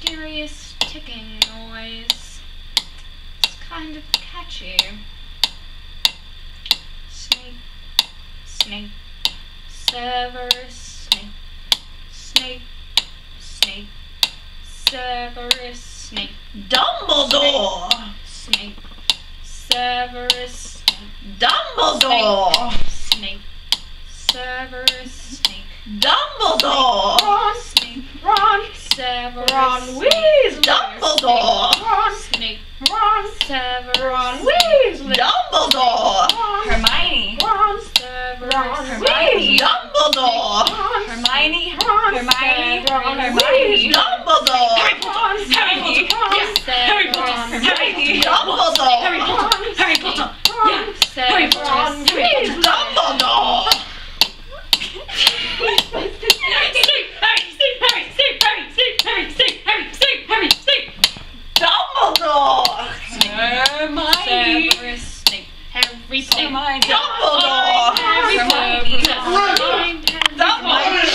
mysterious ticking noise. It's kind of catchy. Snape, Snape, Severus Snape, Snape, Snape, Severus Snape, Dumbledore! Snape, Severus Snape, Dumbledore! Snape, Severus Snape, Dumbledore! Ron, Snape, Ron, Severus Ron Snape, Weasley. Dumbledore! Ron, Snape, Ron, Severus Ron Snape, Weasley. Dumbledore! Ron, Hermione. Ron, Severus Ron Snape, Weasley. Dumbledore! Ron, Hermione. Ron, Hermione. Ron Hermione. Dumbledore! Ron, Harry Potter. Harry Potter. Harry Potter. Harry Potter. Harry Potter. Ron, Harry Potter. Ron Weasley. Dumbledore! Dumbledore! Hermione. Severus Snape, Harry Potter, Hermione. Dumbledore! Hermione. Dumbledore!